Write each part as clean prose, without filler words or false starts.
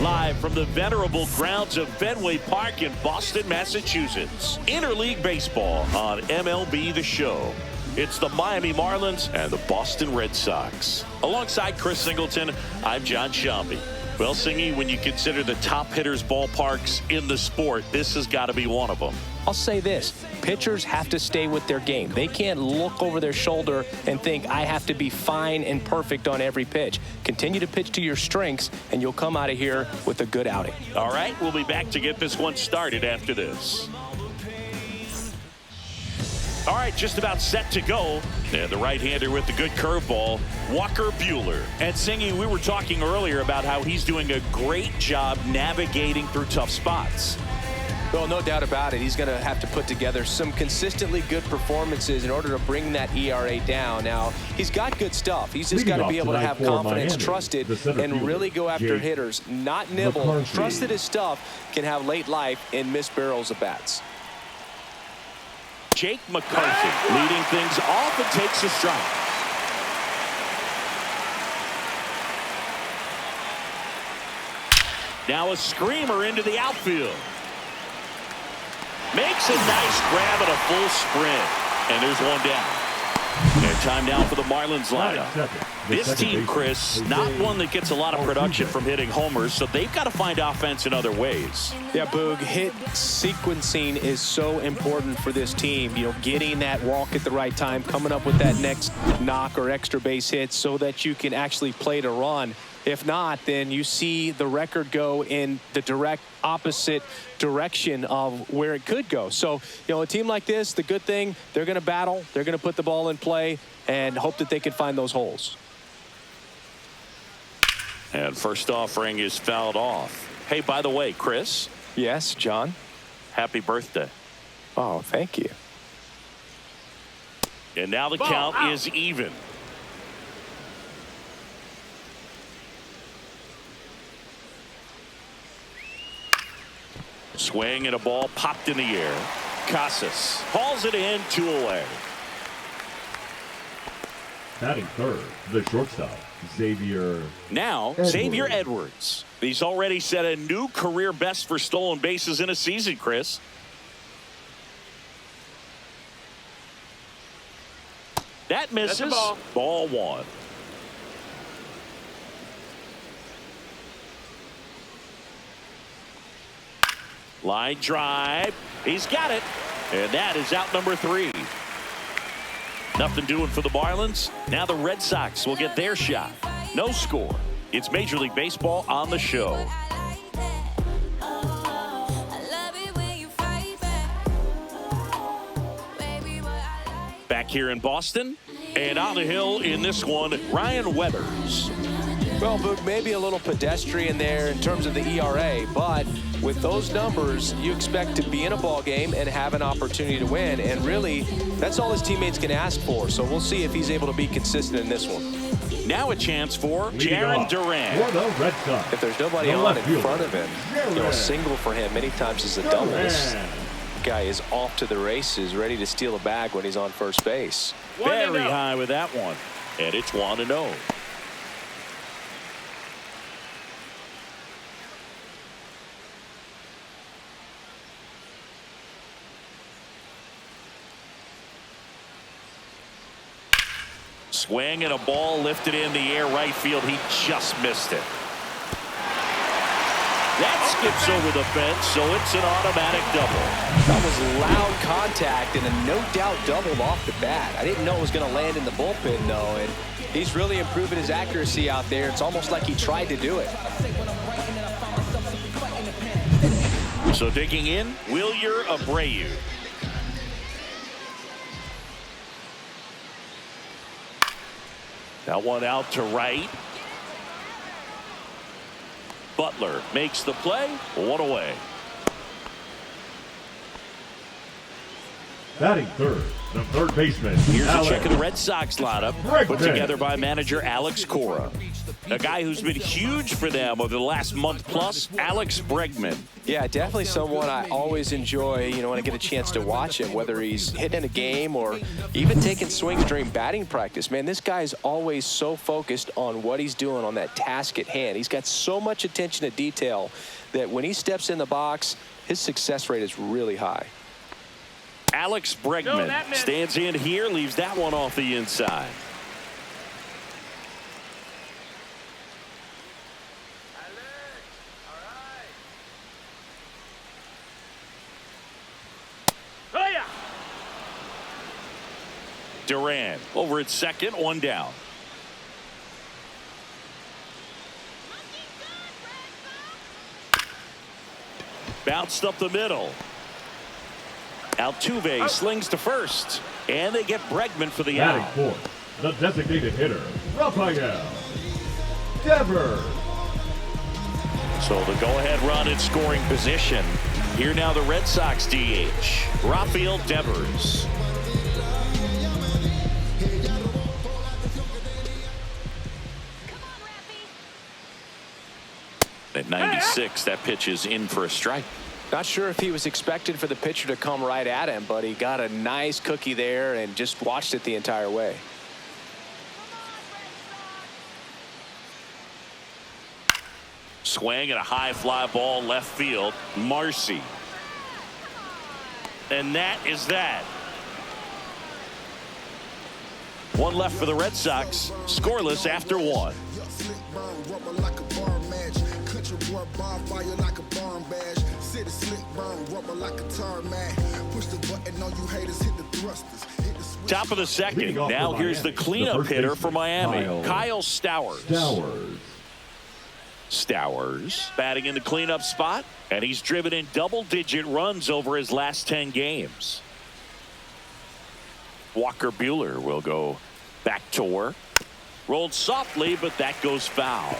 Live from the venerable grounds of Fenway Park in Boston, Massachusetts. Interleague Baseball on MLB The Show. It's the Miami Marlins and the Boston Red Sox. Alongside Chris Singleton, I'm John Shambi. Well, Singy, when you consider the top hitters' ballparks in the sport, this has got to be one of them. I'll say this, pitchers have to stay with their game. They can't look over their shoulder and think, I have to be fine and perfect on every pitch. Continue to pitch to your strengths, and you'll come out of here with a good outing. All right, we'll be back to get this one started after this. All right, just about set to go. And the right-hander with the good curveball, Walker Buehler. And Singy, we were talking earlier about how he's doing a great job navigating through tough spots. Well, no doubt about it. He's going to have to put together some consistently good performances in order to bring that ERA down. Now, he's got good stuff. He's just got to be able to have confidence, trust it, and really go after hitters, not nibble. Trust that his stuff can have late life and miss barrels of bats. Jake McCarthy leading things off and takes a strike. Now a screamer into the outfield. Makes a nice grab at a full sprint. And there's one down. And time now for the Marlins lineup. This team, Chris, not one that gets a lot of production from hitting homers, so they've got to find offense in other ways. Yeah, Boog, hit sequencing is so important for this team. You know, getting that walk at the right time, coming up with that next knock or extra base hit so that you can actually play to run. If not, then you see the record go in the direct opposite direction of where it could go. So, you know, a team like this, the good thing, they're going to battle, they're going to put the ball in play and hope that they can find those holes. And first offering is fouled off. Hey, by the way, Chris. Yes, John. Happy birthday. Oh, thank you. And now the count is even. Swing and a ball popped in the air. Casas hauls it in, 2 away. Batting third, the shortstop, Xavier. Now, Edwards. Xavier Edwards. He's already set a new career best for stolen bases in a season, Chris. That misses. Ball 1. Line drive. He's got it. And that is out number 3. Nothing doing for the Marlins. Now the Red Sox will get their shot. No score. It's Major League Baseball on the show. Back here in Boston. And on the hill in this one, Ryan Weathers. Well, Boog, maybe a little pedestrian there in terms of the ERA, but with those numbers, you expect to be in a ball game and have an opportunity to win. And really, that's all his teammates can ask for. So we'll see if he's able to be consistent in this one. Now a chance for Jaron Duran. For the Red Sox. If there's nobody on in front of him, you know, a single for him many times is a double. This guy is off to the races, ready to steal a bag when he's on first base. Very high with that one. And it's 1-0. Swing and a ball lifted in the air right field. He just missed it. That skips over the fence, so it's an automatic double. That was loud contact and a no-doubt double off the bat. I didn't know it was going to land in the bullpen, though, and he's really improving his accuracy out there. It's almost like he tried to do it. So digging in, Wilyer Abreu. That one out to right. Butler makes the play. 1 away. Batting third, the third baseman. Here's a Alex check of the Red Sox lineup, put together by manager Alex Cora. A guy who's been huge for them over the last month plus, Alex Bregman. Yeah, definitely someone I always enjoy, when I get a chance to watch him, whether he's hitting a game or even taking swings during batting practice. Man, this guy's always so focused on what he's doing on that task at hand. He's got so much attention to detail that when he steps in the box, his success rate is really high. Alex Bregman stands in here, leaves that one off the inside. Duran over at second, one down. Bounced up the middle. Altuve slings to first, and they get Bregman for the Batting out. fourth, the designated hitter, Rafael Devers. So the go-ahead run in scoring position. Here now the Red Sox DH, Rafael Devers. At 96, that pitch is in for a strike. Not sure if he was expected for the pitcher to come right at him, but he got a nice cookie there and just watched it the entire way. Swing and a high fly ball left field. Marcy. And that is that. One left for the Red Sox. Scoreless after one. Top of the second. Now here's the cleanup hitter for Miami, Kyle Stowers. Stowers batting in the cleanup spot, and he's driven in double-digit runs over his last 10 games. Walker Buehler will go back to work. Rolled softly, but that goes foul.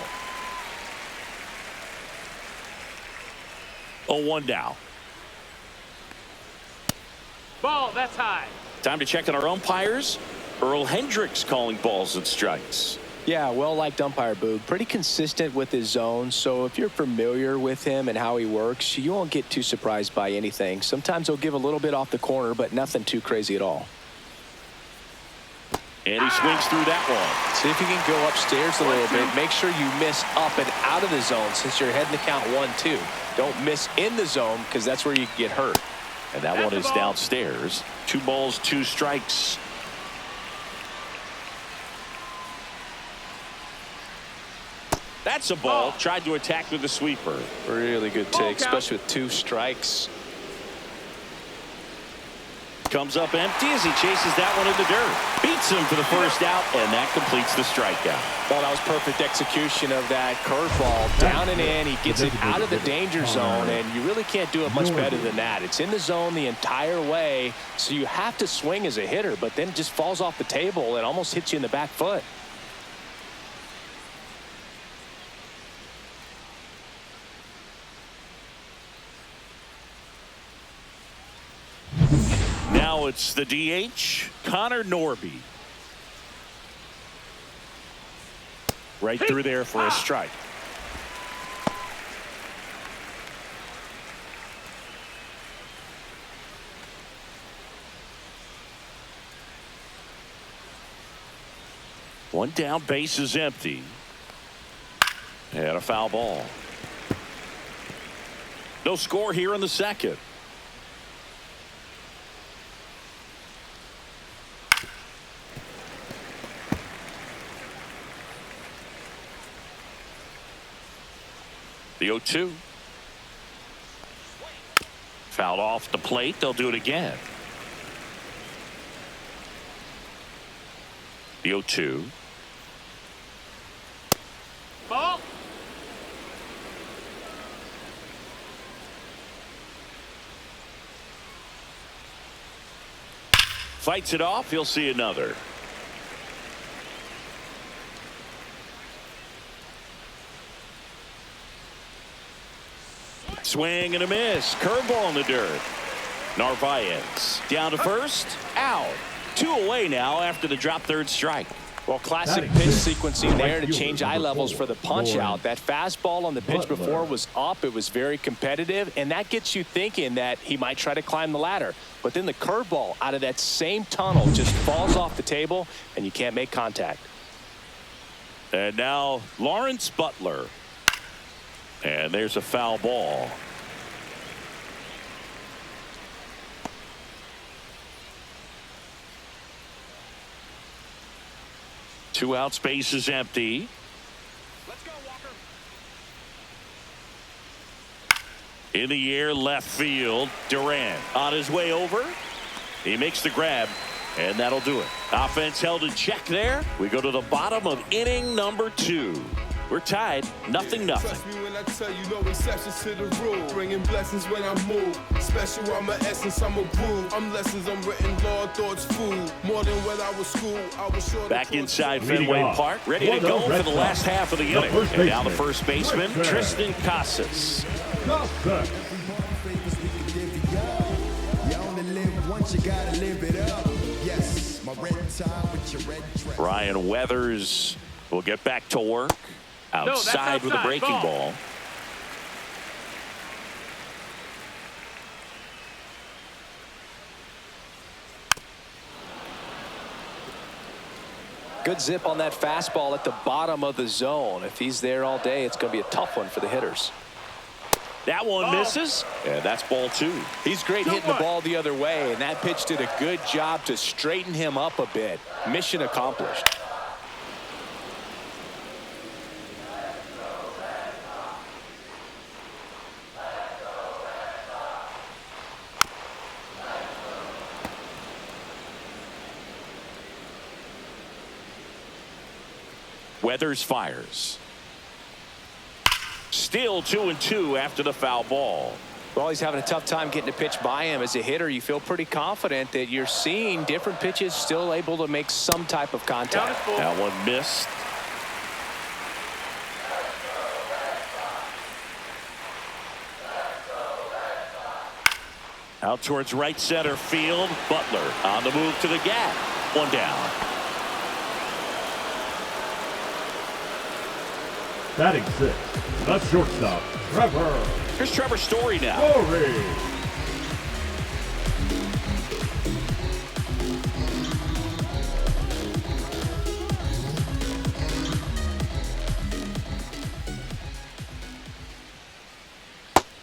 0-1 now. Ball, that's high. Time to check on our umpires. Earl Hendricks calling balls and strikes. Yeah, well-liked umpire, Boog. Pretty consistent with his zone, so if you're familiar with him and how he works, you won't get too surprised by anything. Sometimes he'll give a little bit off the corner, but nothing too crazy at all. And he swings through that one. See if you can go upstairs a little bit. Make sure you miss up and out of the zone since you're heading to count 1-2. Don't miss in the zone because that's where you can get hurt. And that one is downstairs. 2 balls, 2 strikes. That's a ball. Tried to attack with a sweeper. Really good take, especially with 2 strikes. Comes up empty as he chases that one in the dirt. Beats him for the first out, and that completes the strikeout. Well, that was perfect execution of that curveball. Down and in. He gets it out of the danger zone, and you really can't do it much better than that. It's in the zone the entire way, so you have to swing as a hitter, but then it just falls off the table and almost hits you in the back foot. Now it's the DH, Connor Norby. Right through there for a strike. One down, base is empty. And a foul ball. No score here in the second. The 0-2. Fouled off the plate. They'll do it again. The 0-2. Ball. Fights it off. He'll see another. Swing and a miss. Curveball in the dirt. Narvaez down to first, out. 2 away now after the drop third strike. Well, classic pitch sequencing there to change eye levels for the punch out. That fastball on the pitch before was up. It was very competitive, and that gets you thinking that he might try to climb the ladder. But then the curveball out of that same tunnel just falls off the table, and you can't make contact. And now Lawrence Butler. And there's a foul ball. Two out, space is empty. Let's go, Walker. In the air, left field. Durant on his way over. He makes the grab, and that'll do it. Offense held in check there. We go to the bottom of inning number 2. We're tied, 0-0. Trust me when I tell you no exceptions to the rule. Bringing blessings when I move. Special, I'm an essence, I'm a groove. I'm lessons, I'm written law, thoughts food. More than when I was school, I was sure. Back inside Fenway Park, ready to go for the last half of the inning. And now the first baseman, Tristan Casas. Brian Weathers will get back to work. Outside with a breaking ball. Good zip on that fastball at the bottom of the zone. If he's there all day, it's going to be a tough one for the hitters. That one misses, and that's ball 2. He's great hitting the ball the other way, and that pitch did a good job to straighten him up a bit. Mission accomplished. Weathers fires. Still 2-2 after the foul ball. Well, he's having a tough time getting a pitch by him. As a hitter, you feel pretty confident that you're seeing different pitches still able to make some type of contact. That one missed. Out towards right center field. Butler on the move to the gap. One down. Batting 6, the shortstop, Trevor. Here's Trevor Story now. Story.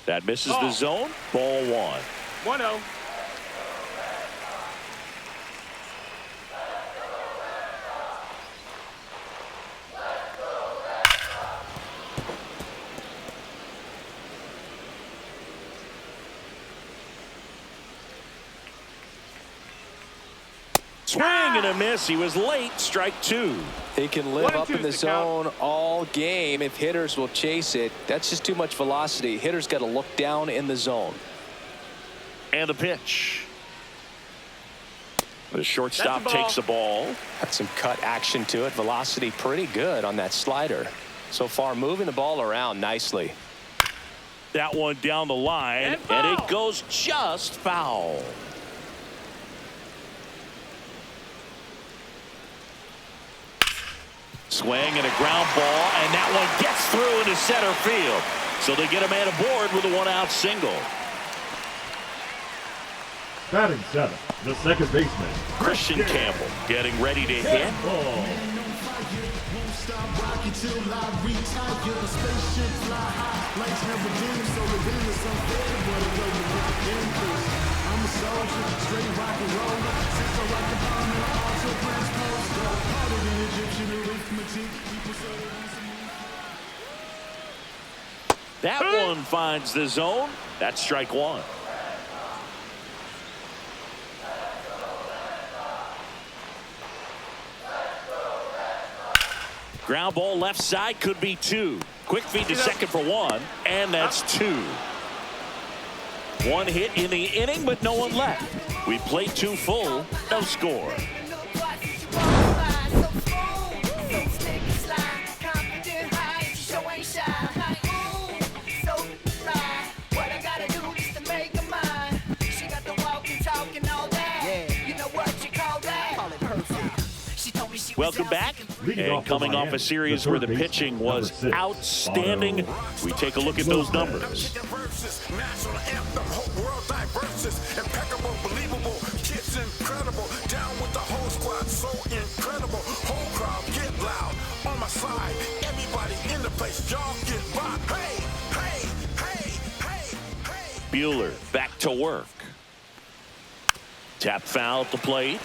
That misses the zone. Ball 1. 1-0. Swing and a miss. He was late. Strike 2. He can live up in the zone all game if hitters will chase it. That's just too much velocity. Hitters got to look down in the zone. And a pitch. The shortstop takes the ball. Got some cut action to it. Velocity pretty good on that slider. So far moving the ball around nicely. That one down the line, and it goes just foul. Swing and a ground ball, and that one gets through into center field. So they get a man aboard with a 1-out single. Batting 7, the second baseman, Christian Campbell getting ready to hit. That one finds the zone. That's strike 1. Ground ball left side, could be 2. Quick feed to second for 1, and that's 2. 1 hit in the inning, but no one left. We played 2 full, no score. What I gotta do is to make a mind. She got the welcome back. And coming off a series where the pitching was outstanding, we take a look at those numbers. Buehler back to work. Tap foul at the plate.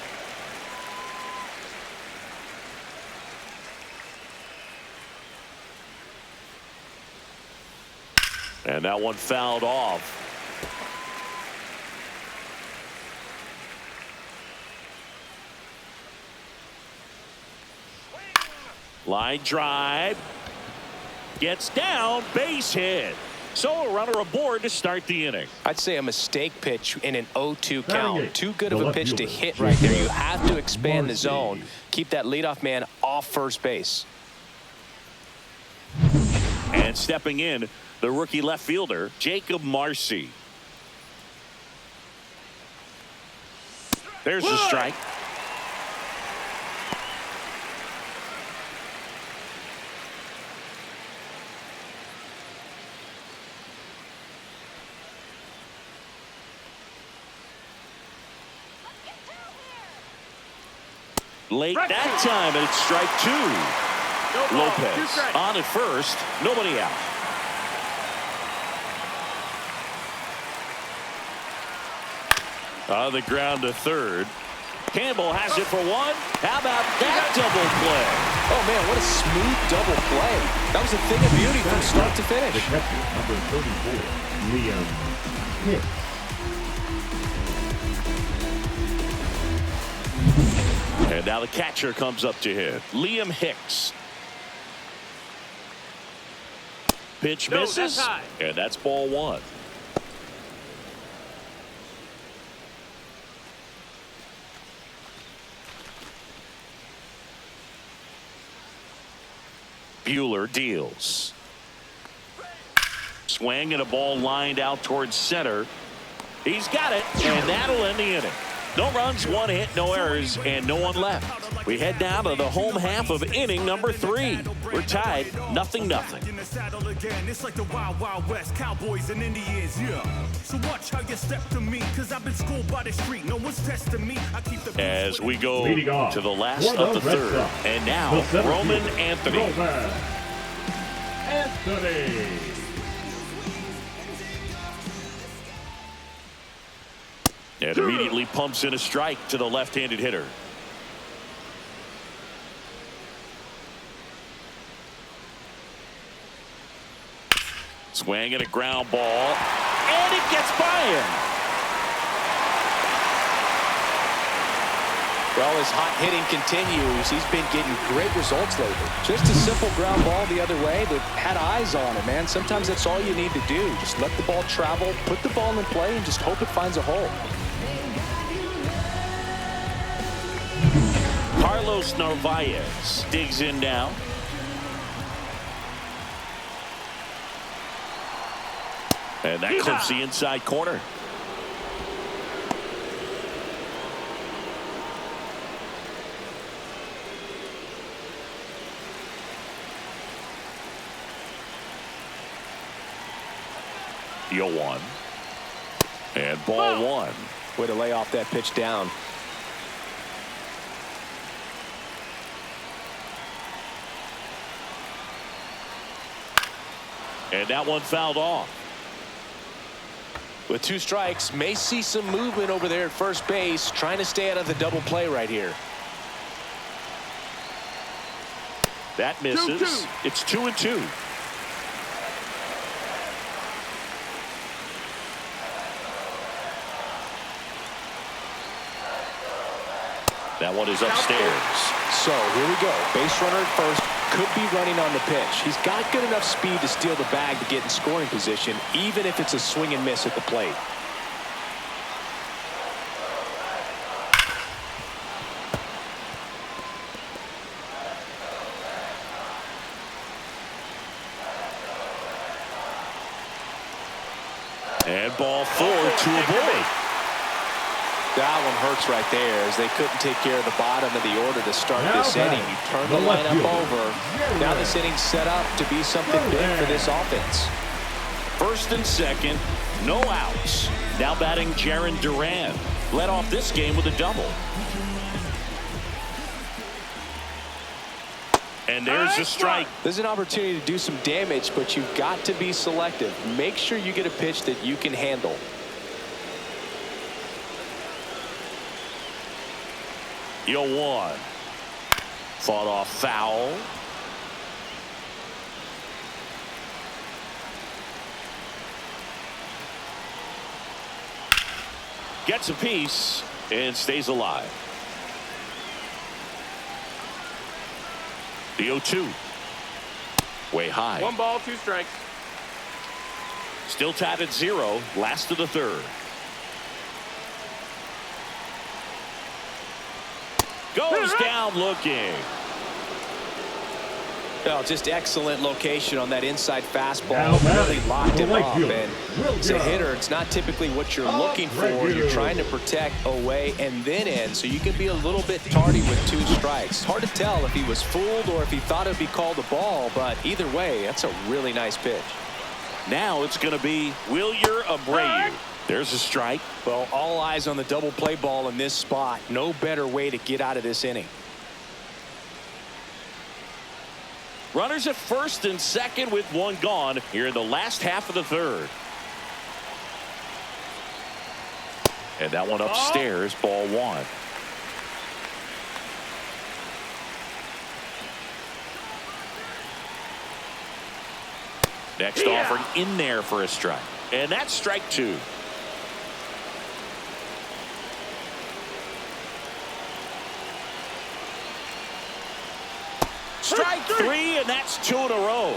And that one fouled off. Line drive. Gets down, base hit. So a runner aboard to start the inning. I'd say a mistake pitch in an 0-2 count. Too good of a pitch to hit right there. You have to expand the zone. Keep that leadoff man off first base. And stepping in, the rookie left fielder, Jacob Marcy. There's the strike. Late that time, and it's strike two. Lopez on at first, nobody out. On the ground to third. Campbell has it for one. How about that double play? Oh, man, what a smooth double play. That was a thing of beauty from start to finish. The catcher, number 34, Liam Hicks. And now the catcher comes up to hit. Liam Hicks. Pitch misses. And that's ball one. Buehler deals. Swing and a ball lined out towards center. He's got it, and that'll end the inning. No runs, one hit, no errors, and no one left. We head down to the home half of inning number 3. We're tied 0-0. It's like the Wild Wild West, Cowboys and Indians, yeah. So watch how you step to me, cause I've been schooled by the street. No one's testing me. I keep the as we go to the last of the third. And now, Roman Anthony. And immediately pumps in a strike to the left-handed hitter. Swing and a ground ball, and it gets by him. Well, his hot hitting continues. He's been getting great results lately. Just a simple ground ball the other way that had eyes on it, man. Sometimes that's all you need to do. Just let the ball travel, put the ball in play, and just hope it finds a hole. Carlos Narvaez digs in now. And that clips the inside corner. Deal one. And ball one. Way to lay off that pitch down. And that one fouled off. With 2 strikes, may see some movement over there at first base, trying to stay out of the double play right here. That misses. It's 2-2. That one is upstairs. So here we go. Base runner at first. Could be running on the pitch. He's got good enough speed to steal the bag to get in scoring position, even if it's a swing and miss at the plate. And ball 4 to avoid. That one hurts right there, as they couldn't take care of the bottom of the order to start this inning. You turn the lineup over. Now this inning's set up to be something big for this offense. First and second, no outs. Now batting Jarren Duran. Led off this game with a double. And there's a strike. There's an opportunity to do some damage, but you've got to be selective. Make sure you get a pitch that you can handle. Yo, one. Fought off foul. Gets a piece and stays alive. The 0-2. Way high. 1 ball, 2 strikes. Still tied at 0. Last of the third. Goes down looking. Oh, just excellent location on that inside fastball. Really locked him up. And as a hitter, it's not typically what you're looking for. You're trying to protect away and then in, so you can be a little bit tardy with 2 strikes. Hard to tell if he was fooled or if he thought it would be called a ball, but either way, that's a really nice pitch. Now it's going to be Wilyer Abreu. There's a strike. Well, all eyes on the double play ball in this spot. No better way to get out of this inning. Runners at first and second with 1 gone here in the last half of the third. And that one upstairs, ball 1. Next offering in there for a strike. And that's strike 2. Strike 3, and that's 2 in a row.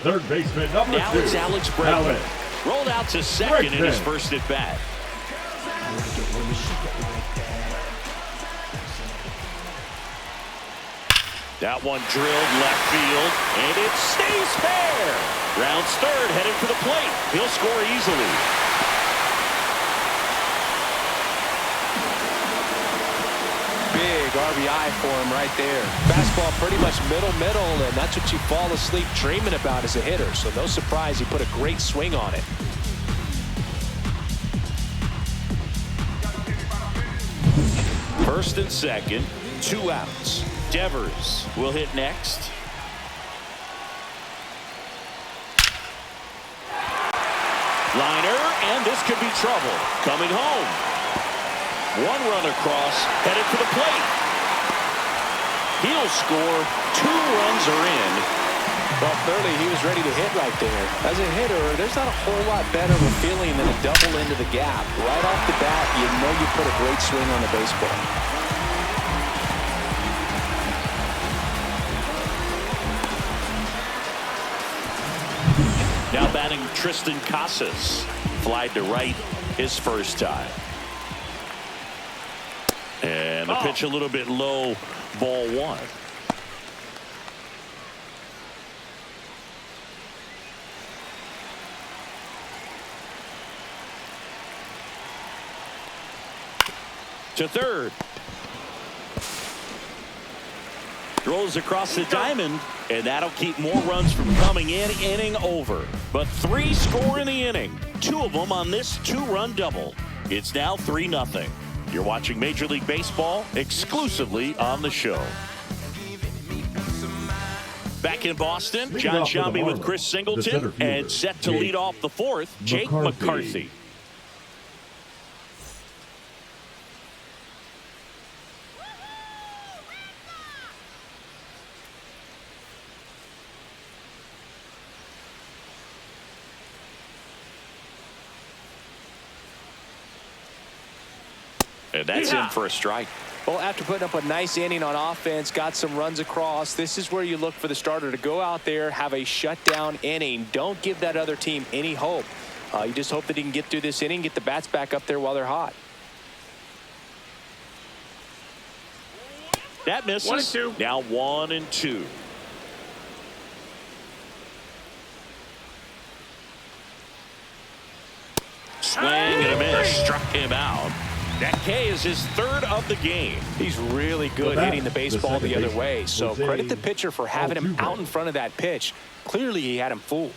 Third baseman number 2. Now it's Alex Bregman. Rolled out to second in his first at bat. That one drilled left field, and it stays fair. Rounds third, headed for the plate. He'll score easily. Big RBI for him right there. Fastball pretty much middle, and that's what you fall asleep dreaming about as a hitter. So no surprise he put a great swing on it. First and second, 2 outs. Devers will hit next. Liner, and this could be trouble. Coming home. 1 run across, headed for the plate. He'll score. 2 runs are in. Well, clearly he was ready to hit right there. As a hitter, there's not a whole lot better of a feeling than a double into the gap. Right off the bat, you know you put a great swing on the baseball. Now batting Tristan Casas. Flied to right his first time. And the pitch a little bit low, ball 1. To third. Throws across the diamond, and that'll keep more runs from coming in. Inning over. But 3 score in the inning. 2 of them on this 2-run double. It's now 3-0. You're watching Major League Baseball exclusively on the show. Back in Boston, John Shambi with Chris Singleton, and set to lead off the 4th, Jake McCarthy. And that's in for a strike. Well, after putting up a nice inning on offense, got some runs across, this is where you look for the starter to go out there, have a shutdown inning. Don't give that other team any hope. You just hope that he can get through this inning, get the bats back up there while they're hot. That misses. 1 and 2. Now 1 and 2. Swing and a miss. Struck him out. That K is his third of the game. He's really good hitting the baseball the other way. So credit the pitcher for having him out in front of that pitch. Clearly, he had him fooled.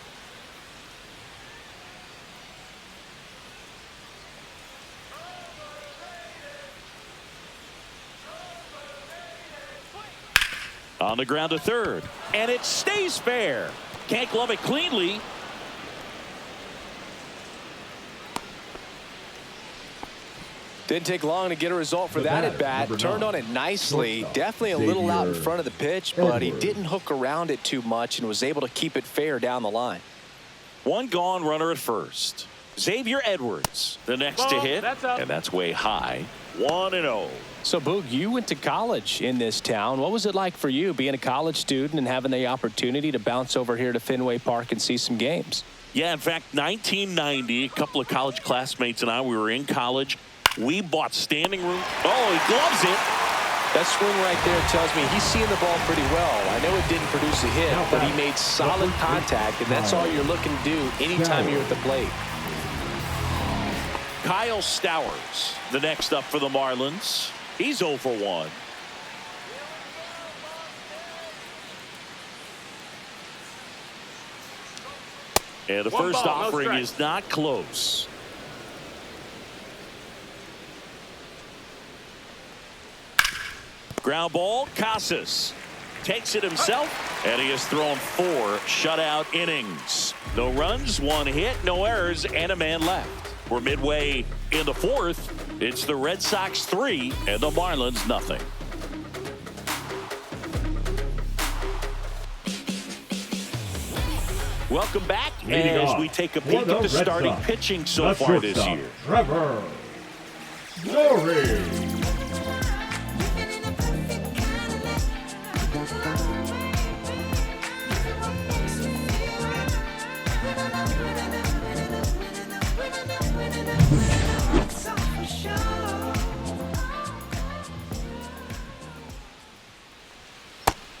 On the ground to third. And it stays fair. Can't glove it cleanly. Didn't take long to get a result for that at bat. Turned on it nicely. Definitely a little out in front of the pitch, but he didn't hook around it too much and was able to keep it fair down the line. One gone, runner at first. Xavier Edwards, the next to hit, and that's way high. 1-0. So, Boog, you went to college in this town. What was it like for you being a college student and having the opportunity to bounce over here to Fenway Park and see some games? Yeah, in fact, 1990, a couple of college classmates and I, we were in college. We bought standing room. Oh, he gloves it. That swing right there tells me he's seeing the ball pretty well. I know it didn't produce a hit, but he made solid contact, and that's all you're looking to do anytime you're at the plate. Kyle Stowers, the next up for the Marlins. He's 0 for 1. And the first offering is not close. Ground ball, Casas takes it himself, and he has thrown 4 shutout innings. No runs, 1 hit, no errors, and a man left. We're midway in the 4th. It's the Red Sox 3 and the Marlins nothing. Welcome back as we take a peek at the starting pitching so far this year. Trevor Story.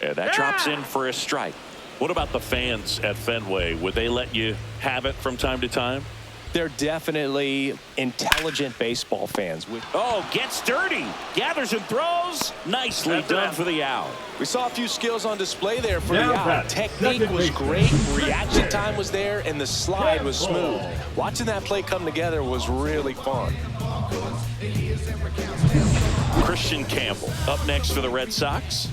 And that drops in for a strike. What about the fans at Fenway? Would they let you have it from time to time? They're definitely intelligent baseball fans. Oh, gets dirty. Gathers and throws. Nicely done for the out. We saw a few skills on display there for the out. Technique was great. Reaction time was there, and the slide was smooth. Watching that play come together was really fun. Christian Campbell up next for the Red Sox.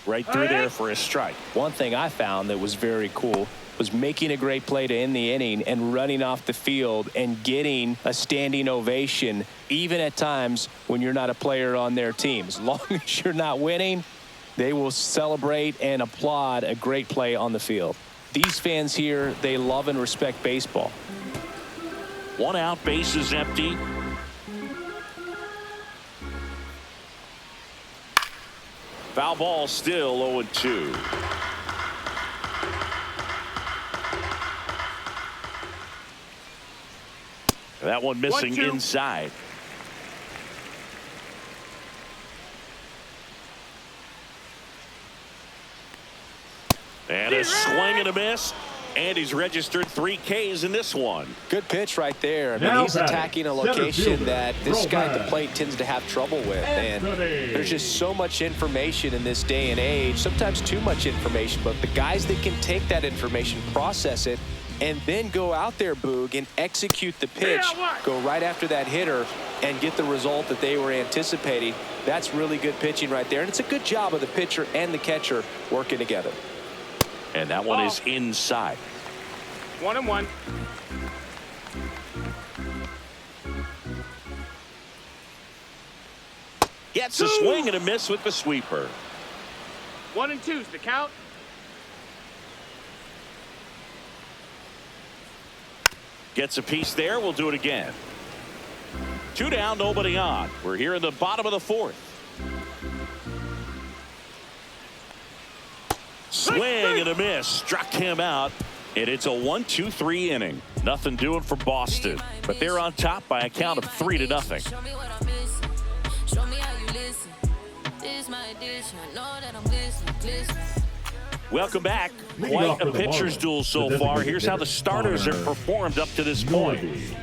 Right through there for a strike. One thing I found that was very cool was making a great play to end the inning and running off the field and getting a standing ovation, even at times when you're not a player on their team. As long as you're not winning, they will celebrate and applaud a great play on the field. These fans here, they love and respect baseball. 1 out, base is empty. Foul ball, still 0-2. That one missing inside. And a swing and a miss. And he's registered 3 Ks in this one. Good pitch right there. I mean, he's attacking a location that this guy at the plate tends to have trouble with. And there's just so much information in this day and age, sometimes too much information. But the guys that can take that information, process it, and then go out there, Boog, and execute the pitch, go right after that hitter, and get the result that they were anticipating, that's really good pitching right there. And it's a good job of the pitcher and the catcher working together. And that one is inside. 1-1. Gets a swing and a miss with the sweeper. 1-2's the count. Gets a piece there. We'll do it again. 2 down, nobody on. We're here in the bottom of the 4th. Swing and a miss. Struck him out. And it's a 1-2-3 inning. Nothing doing for Boston. But they're on top by a count of 3-0. Show me what I'm missing. Show me how you listen. This is my addition. I know that I'm listening. Welcome back. Leading Quite off for a the pitcher's Marlins, duel so the far. designated Here's how the hitter, starters have Connor performed up to this point. Norby.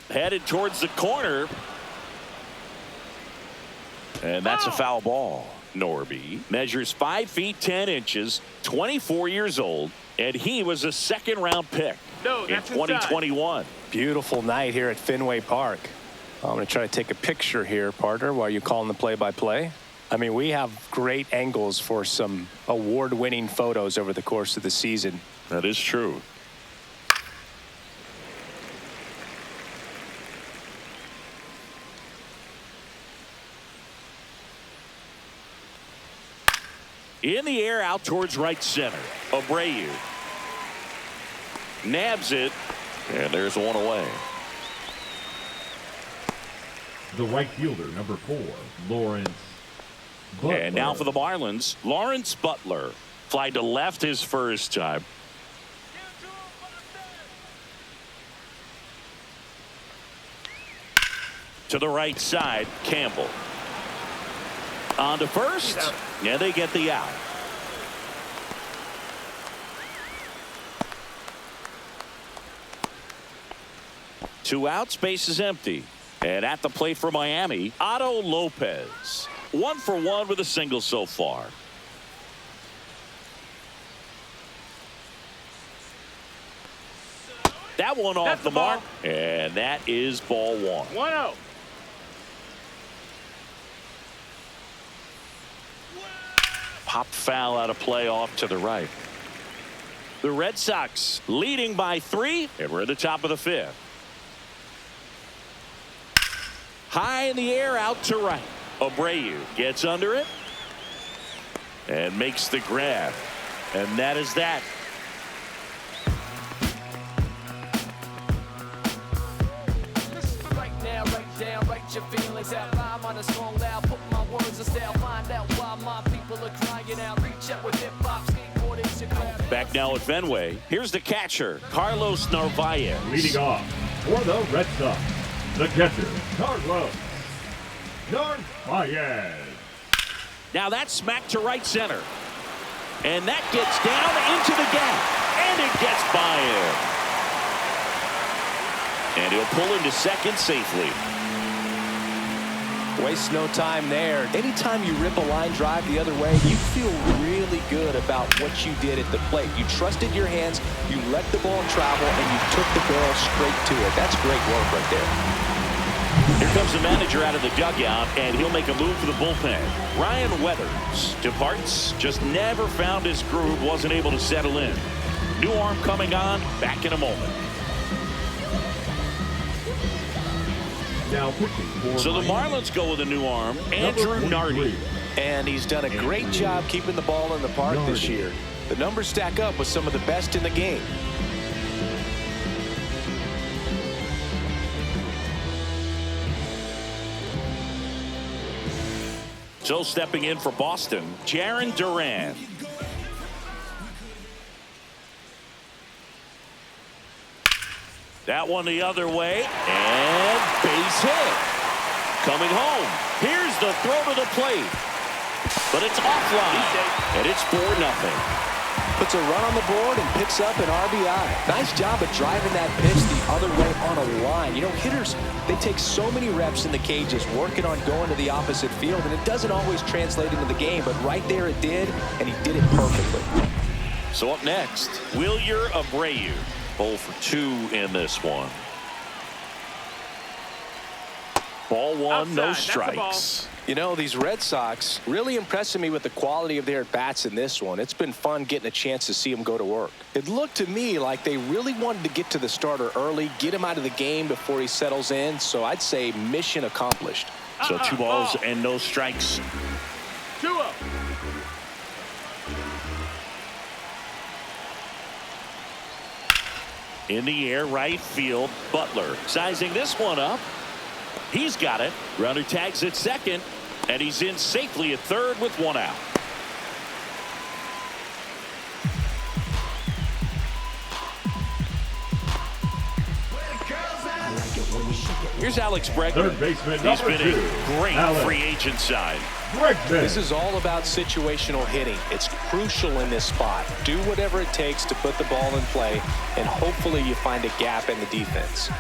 Headed towards the corner. And that's a foul ball. Norby measures 5 feet 10 inches, 24 years old, and he was a second-round pick in 2021. Beautiful night here at Fenway Park. I'm going to try to take a picture here, partner, while you're calling the play-by-play. I mean, we have great angles for some award-winning photos over the course of the season. That is true. In the air, out towards right center. Abreu nabs it, and there's one away. The right fielder, number 4, Lawrence Butler. And now for the Marlins, Lawrence Butler. Fly to left his first time. To the right side, Campbell. On to first, and they get the out. Two outs, base is empty. And at the plate for Miami, Otto Lopez. 1 for 1 with a single so far. That one off the mark, and that is ball 1. 1-0. Popped foul out of play off to the right. The Red Sox leading by 3, and we're at the top of the 5th. High in the air, out to right. Abreu gets under it and makes the grab, and that is that. Right now, right down, write your feelings out. Rhyme on a song loud, put my words in style. Find out why my people are crying out. Reach out with hip-hop, skateboarding, Chicago. Back now at Fenway. Here's the catcher, Carlos Narvaez. Leading off for the Red Sox, the catcher, Carlos Narvaez. Now that's smacked to right center. And that gets down into the gap. And it gets by him. And he'll pull into second safely. Waste no time there. Anytime you rip a line drive the other way, you feel really good about what you did at the plate. You trusted your hands, you let the ball travel, and you took the barrel straight to it. That's great work right there. Here comes the manager out of the dugout, and he'll make a move for the bullpen. Ryan Weathers departs, just never found his groove, wasn't able to settle in. New arm coming on, back in a moment. Now pitching for So the Marlins go with a new arm, Andrew Nardi. And he's done a great job keeping the ball in the park this year. The numbers stack up with some of the best in the game. So stepping in for Boston, Jarren Duran. That one the other way, and base hit. Coming home. Here's the throw to the plate. But it's offline, and it's 4-0. Puts a run on the board and picks up an RBI. Nice job of driving that pitch the other way on a line. You know, hitters, they take so many reps in the cages working on going to the opposite field, and it doesn't always translate into the game, but right there it did, and he did it perfectly. So up next, Wilyer Abreu. 0 for 2 in this one. Ball 1, Outside, no that's the ball. strikes. You know, these Red Sox really impressing me with the quality of their at-bats in this one. It's been fun getting a chance to see them go to work. It looked to me like they really wanted to get to the starter early, get him out of the game before he settles in, so I'd say mission accomplished. So 2 balls and no strikes. 2-0. In the air, right field, Butler sizing this one up. He's got it. Runner tags at second, and he's in safely at third with one out. Here's Alex Bregman. Third baseman, He's number been 2, a great Alex free agent sign. Bregman. This is all about situational hitting. It's crucial in this spot. Do whatever it takes to put the ball in play, and hopefully you find a gap in the defense.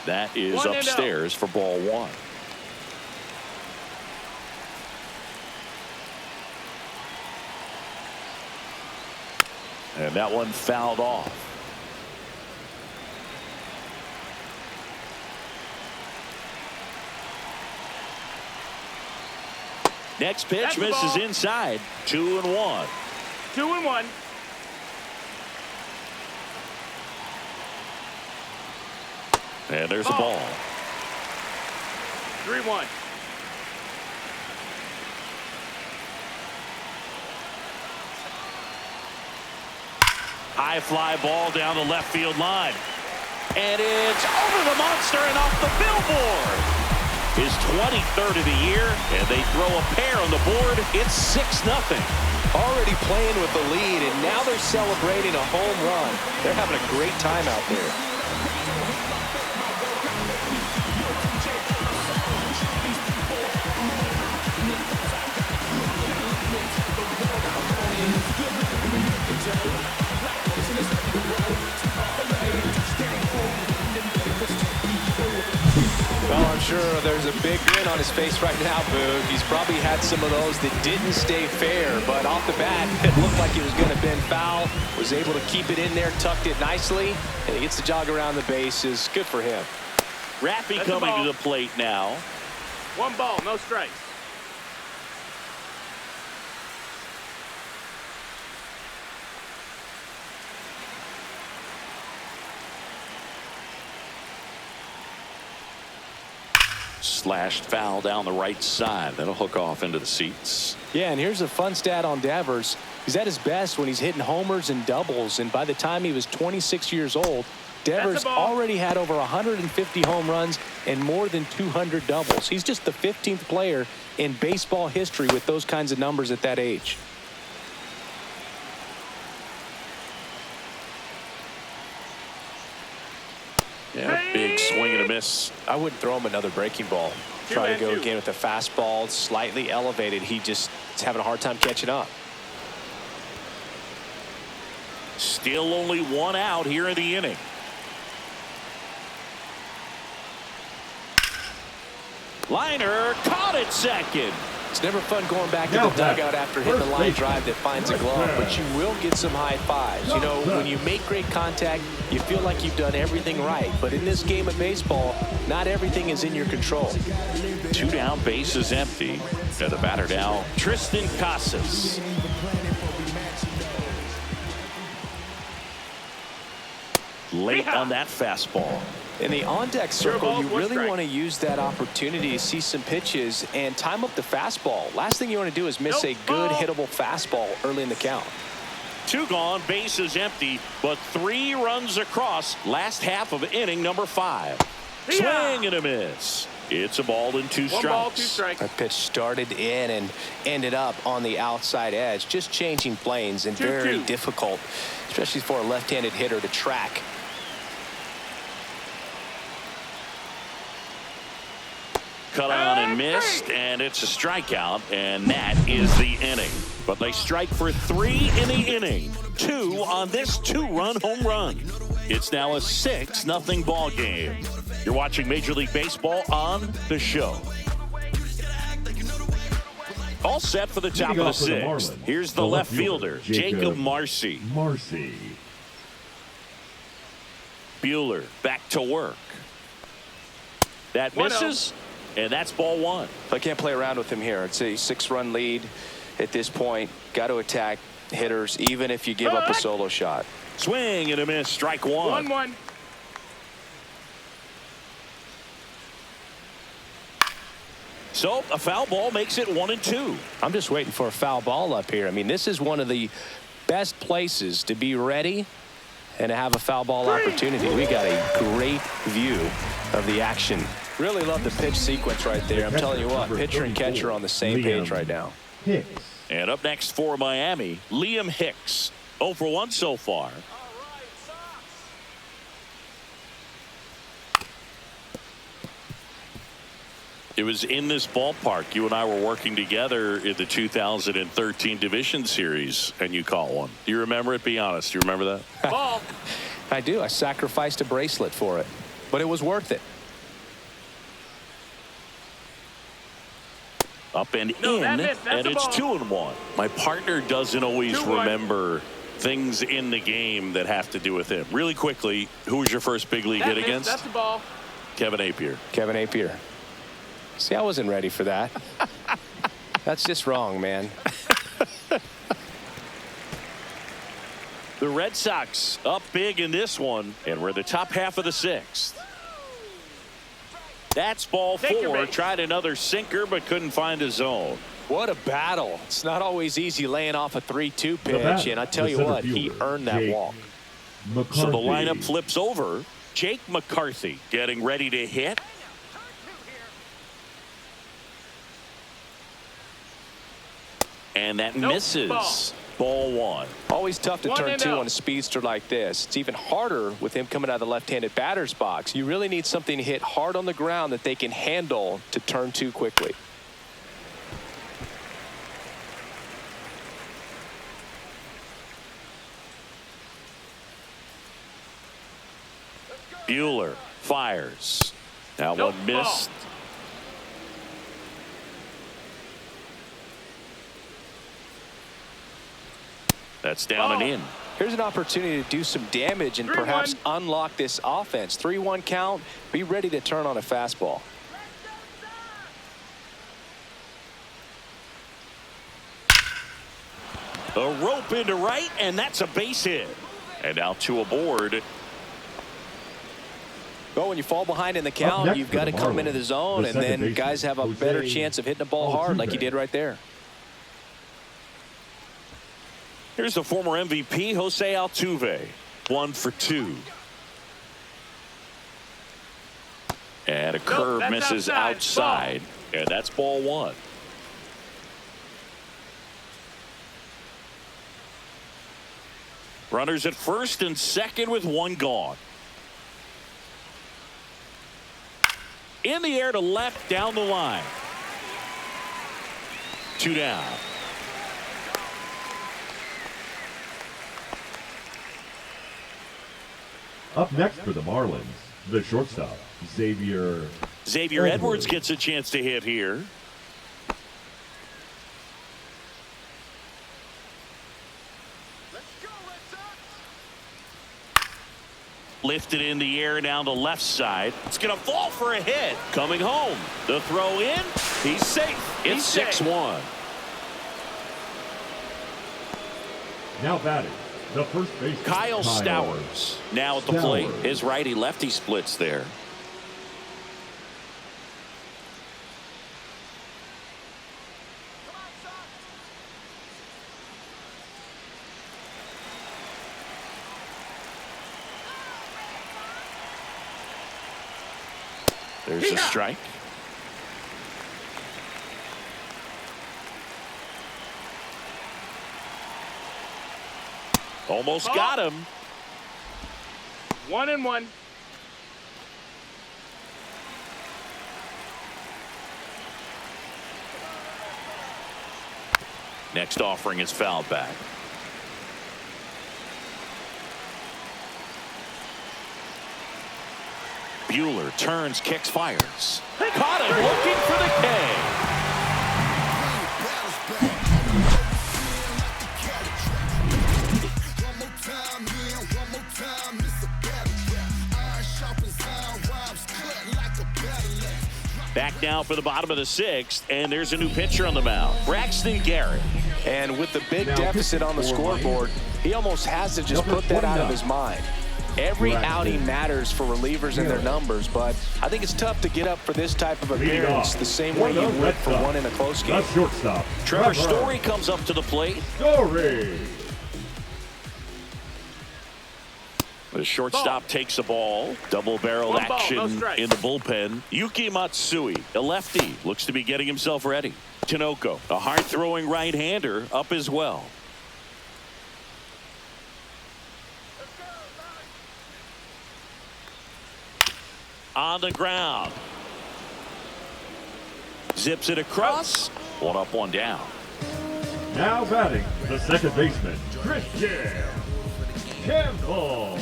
That is 1-0. upstairs for ball one. And that one fouled off. Next pitch That's the misses ball. inside. 2-1. 2-1. And there's a ball. 3-1. High fly ball down the left field line. And it's over the monster and off the billboard. His 23rd of the year, and they throw a pair on the board. It's 6-0. Already playing with the lead, and now they're celebrating a home run. They're having a great time out there. Well, I'm sure there's a big grin on his face right now, Boog. He's probably had some of those that didn't stay fair, but off the bat, it looked like it was going to bend foul. Was able to keep it in there, tucked it nicely, and he gets the jog around the bases. Good for him. Raffy That's coming the ball. to the plate now. 1 ball, no strikes. Slashed foul down the right side. That'll hook off into the seats. Yeah, and here's a fun stat on Devers. He's at his best when he's hitting homers and doubles, and by the time he was 26 years old, Devers ball. already had over 150 home runs and more than 200 doubles. He's just the 15th player in baseball history with those kinds of numbers at that age. Yeah, big swing and a miss. I wouldn't throw him another breaking ball. Try to go 2-2. again with the fastball, slightly elevated. He just is having a hard time catching up. Still only one out here in the inning. Liner caught it second. It's never fun going back to Now the dugout back. after hitting the First line base. drive that finds a glove, but you will get some high fives. You know, when you make great contact, you feel like you've done everything right. But in this game of baseball, not everything is in your control. 2 down, base is empty. And the batter now, Tristan Casas. Late on that fastball. In the on-deck circle, ball, you 1 really strike. want to use that opportunity to see some pitches and time up the fastball. Last thing you want to do is miss Nope. a good Ball. hittable fastball early in the count. 2 gone, base is empty, but 3 runs across last half of inning number 5. Yeah. Swing and a miss. It's a ball and 2 1 ball, 2 strikes. strikes. That pitch started in and ended up on the outside edge, just changing planes, and 2-2. very difficult, especially for a left-handed hitter to track. Cut on and missed, and it's a strikeout, and that is the inning. But they strike for 3 in the inning. 2 on this 2-run home run. It's now a 6-0 ball game. You're watching Major League Baseball on the show. All set for the top Leading of the off for the 6th. Marlins, Here's the left fielder, Jacob Marcy. Marcy. Buehler back to work. That 1-0. misses, and that's ball 1. I can't play around with him here. It's a 6-run lead at this point. Got to attack hitters, even if you give up a solo shot. Swing and a miss, strike 1. So a foul ball makes it 1-2. I'm just waiting for a foul ball up here. I mean, this is one of the best places to be ready and to have a foul ball opportunity. We got a great view of the action. Really love the pitch sequence right there. I'm telling you what, pitcher and catcher on the same page right now. Hicks. And up next for Miami, Liam Hicks. 0 for 1 so far. It was in this ballpark. You and I were working together in the 2013 Division Series, and you caught one. Do you remember it? Be honest. Do you remember that? Ball. I do. I sacrificed a bracelet for it, but it was worth it. Up and No, in, that's and a it's ball. 2-1. My partner doesn't always 2-1. remember things in the game that have to do with him. Really quickly, who was your first big league hit against? That's the ball. Kevin Appier. Kevin Appier. See, I wasn't ready for that. That's just wrong, man. The Red Sox up big in this one, and we're the top half of the 6th. That's ball Take your 4. base. Tried another sinker, but couldn't find a zone. What a battle. It's not always easy laying off a 3-2 The bat, pitch, and I tell the you center what, he fielder, earned that Jake walk. McCarthy. So the lineup flips over. Jake McCarthy getting ready to hit. And that Nope, misses. Ball 1. Always tough to One turn and 2 out. on a speedster like this. It's even harder with him coming out of the left-handed batter's box. You really need something to hit hard on the ground that they can handle to turn 2 quickly. Buehler fires. That Nope, one missed. That's down and Ball. in. Here's an opportunity to do some damage and 3-1. perhaps unlock this offense. 3-1 count. Be ready to turn on a fastball. A rope into right, and that's a base hit. And now 2 aboard. Well, when you fall behind in the count, next you've for got the to come into the Marlins, zone, the and second then baseman, guys have a Jose better chance of hitting the ball hard like he Altuve. did right there. Here's the former MVP, Jose Altuve. 1 for 2. And a curve that's misses outside. outside. And that's ball 1. Runners at first and second with 1 gone. In the air to left, down the line. 2 down. Up next for the Marlins, the shortstop, Xavier Edwards gets a chance to hit here. Lifted in the air down the left side. It's going to fall for a hit. Coming home. The throw in. He's safe. It's 6-1. Now batting, the first baseman, Kyle Stowers now at the plate. His righty-lefty splits there. There's a strike. Almost got him. 1-1. Next offering is fouled back. Buehler turns, kicks, fires. Caught him looking for the K. Back now for the bottom of the 6th, and there's a new pitcher on the mound, Braxton Garrett. And with the big Now, deficit on the for scoreboard, he almost has to just number put that out of 29. his mind. Every outing matters for relievers and their numbers, but I think it's tough to get up for this type of appearance the same way you would for one in a close game. The shortstop, Trevor Story comes up to the plate. Story. The shortstop takes the ball. Double-barreled action in the bullpen. Yuki Matsui, a lefty, looks to be getting himself ready. Tinoco, a hard-throwing right-hander, up as well. On the ground. Zips it across. One up, one down. Now batting, the second baseman, Christian Campbell.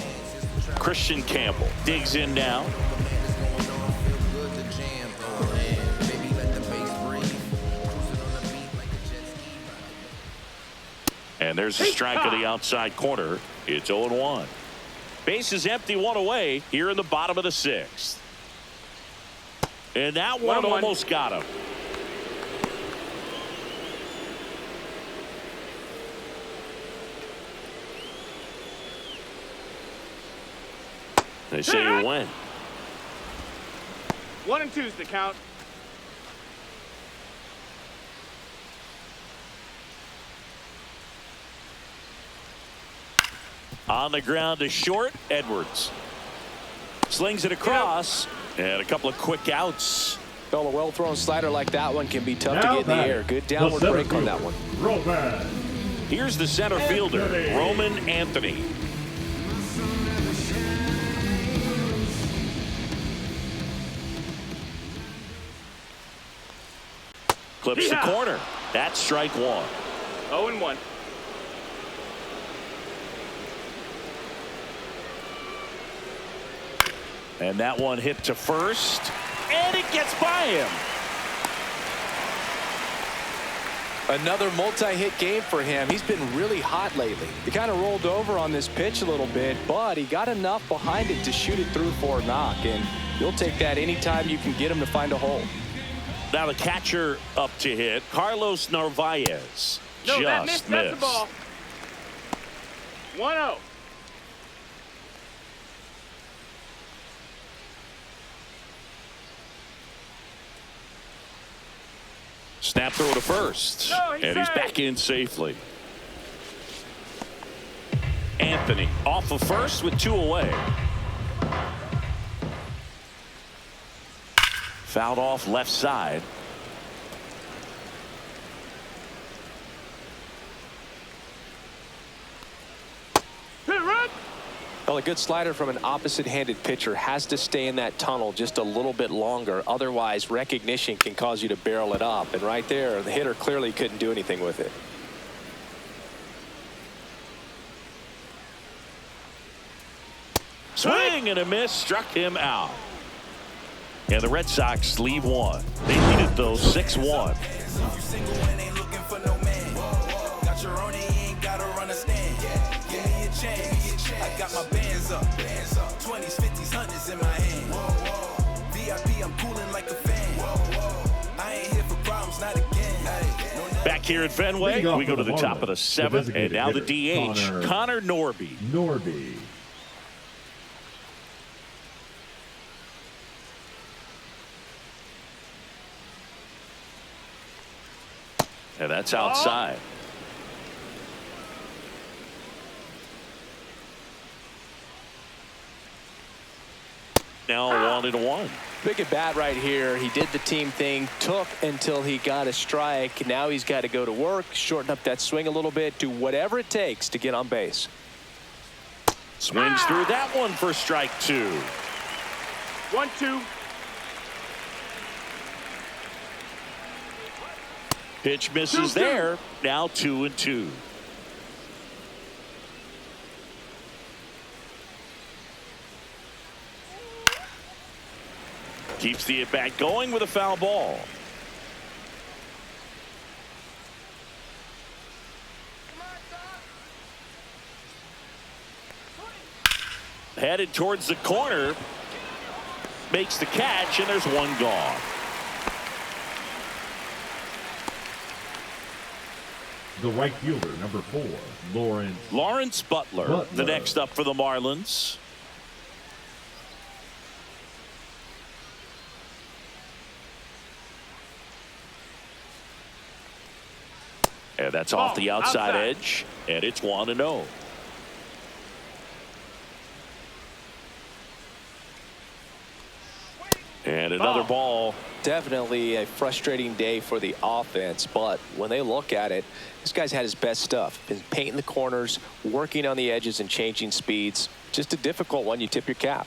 Christian Campbell digs in now. And there's a strike to the outside corner. It's 0-1. Base is empty, one away here in the bottom of the sixth. And that one almost got him. They say you win. 1 and 2's the count. On the ground to short, Edwards. Slings it across, and a couple of quick outs. Well, a well-thrown slider like that one can be tough to get in the air. Good downward break on that one. Roman. Here's the center fielder, Roman Anthony. Clips the corner. That's strike one. 0-1. And that one hit to first, and it gets by him. Another multi-hit game for him. He's been really hot lately. He kind of rolled over on this pitch a little bit, but he got enough behind it to shoot it through for a knock, and you'll take that anytime you can get him to find a hole. Now the catcher up to hit, Carlos Narvaez. No, that just missed. That's the ball. 1-0. Snap throw to first. No, he's and he's back in safely. Anthony off of first with 2 away. Fouled off left side. Well, a good slider from an opposite-handed pitcher has to stay in that tunnel just a little bit longer. Otherwise, recognition can cause you to barrel it up. And right there, the hitter clearly couldn't do anything with it. Swing and a miss, struck him out. And the Red Sox leave one. They lead it though 6-1. I got my bands up, 20s, 50s, 100s in my hand. VIP, I'm cooling like a fan. I ain't here for problems, not again. Back here at Fenway, we go to the top of the 7th, and now the DH, Connor Norby. And that's outside. Now 1-1. Big at bat right here. He did the team thing, took until he got a strike. Now he's got to go to work, shorten up that swing a little bit, do whatever it takes to get on base. Swings through that one for strike 2. 1-2. Pitch misses there. Now 2-2. Keeps the at-bat going with a foul ball. Headed towards the corner. Makes the catch, and there's one gone. The right fielder, number 4, Lawrence Butler, the next up for the Marlins. And that's off the outside edge, and it's 1-0. And another ball. Definitely a frustrating day for the offense, but when they look at it, this guy's had his best stuff. Been painting the corners, working on the edges, and changing speeds. Just a difficult one. You tip your cap.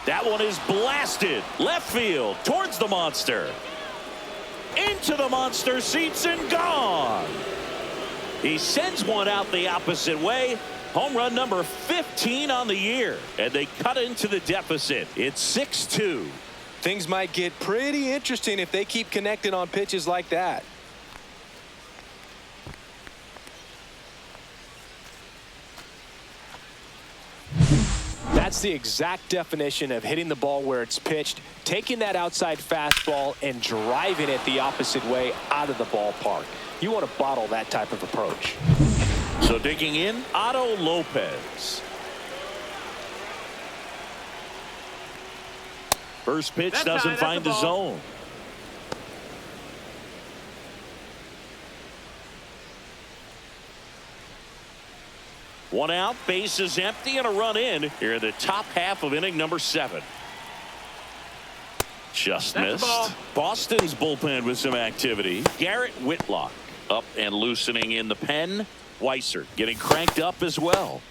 That one is blasted left field towards the monster. Into the monster seats and gone. He sends one out the opposite way. Home run number 15 on the year. And they cut into the deficit. It's 6-2. Things might get pretty interesting if they keep connecting on pitches like that. That's the exact definition of hitting the ball where it's pitched, taking that outside fastball and driving it the opposite way out of the ballpark. You want to bottle that type of approach. So digging in, Otto Lopez. First pitch doesn't find the zone. One out, base is empty, and a run in here in the top half of inning number 7. Just missed. Boston's bullpen with some activity. Garrett Whitlock up and loosening in the pen. Weiser getting cranked up as well.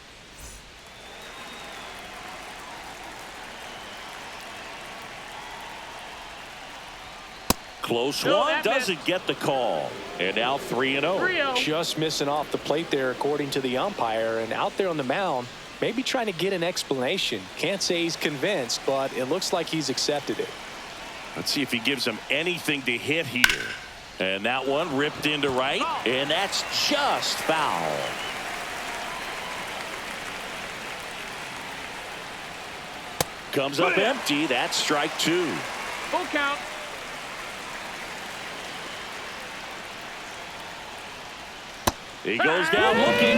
Close one, doesn't get the call. And now 3-0. Just missing off the plate there, according to the umpire. And out there on the mound, maybe trying to get an explanation. Can't say he's convinced, but it looks like he's accepted it. Let's see if he gives him anything to hit here. And that one ripped into right. And that's just foul. Comes up empty. That's strike 2. Full count. He goes down looking.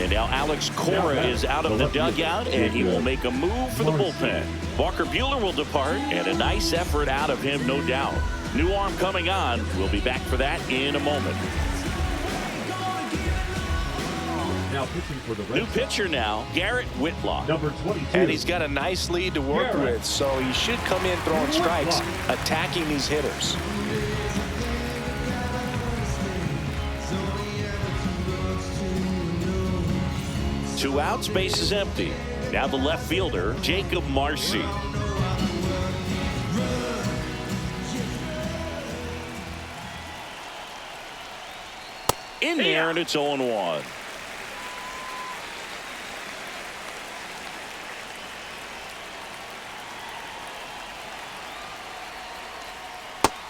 And now Alex Cora is out of the dugout, and he will make a move for the bullpen. Walker Buehler will depart, and a nice effort out of him, no doubt. New arm coming on. We'll be back for that in a moment. Now pitching for the Red New pitcher now, Garrett Whitlock. Number 22. And he's got a nice lead to work with, so he should come in throwing strikes, attacking these hitters. Two outs, base is empty. Now the left fielder, Jacob Marcy. In there, and it's 0-1.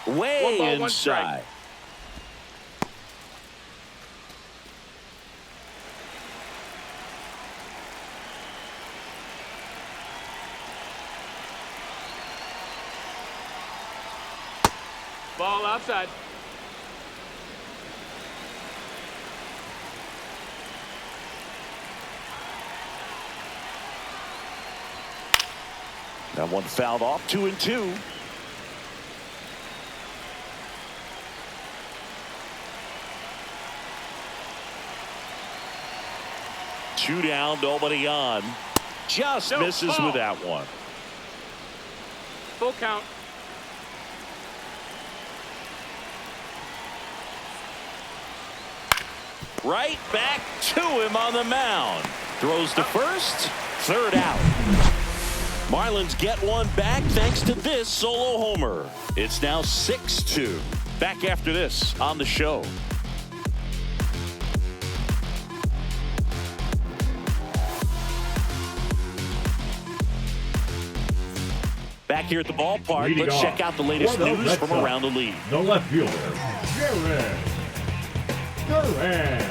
Way inside. Ball outside. That one fouled off. 2-2. Two down, nobody on. Just misses with that one. Full count. Right back to him on the mound. Throws to first. Third out. Marlins get one back thanks to this solo homer. It's now 6-2. Back after this on the show. Back here at the ballpark, Leading let's off check out the latest for the news Red from Sox, around the league. The left fielder, Jared Duran.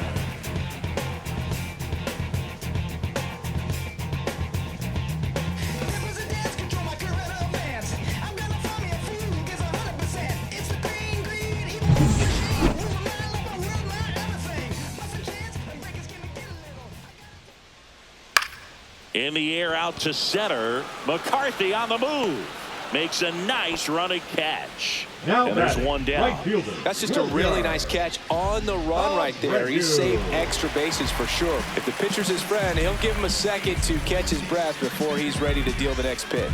In the air out to center. McCarthy on the move. Makes a nice running catch. Now and there's one down. Right fielder. That's just a really nice catch on the run right there. He saved extra bases for sure. If the pitcher's his friend, he'll give him a second to catch his breath before he's ready to deal the next pitch.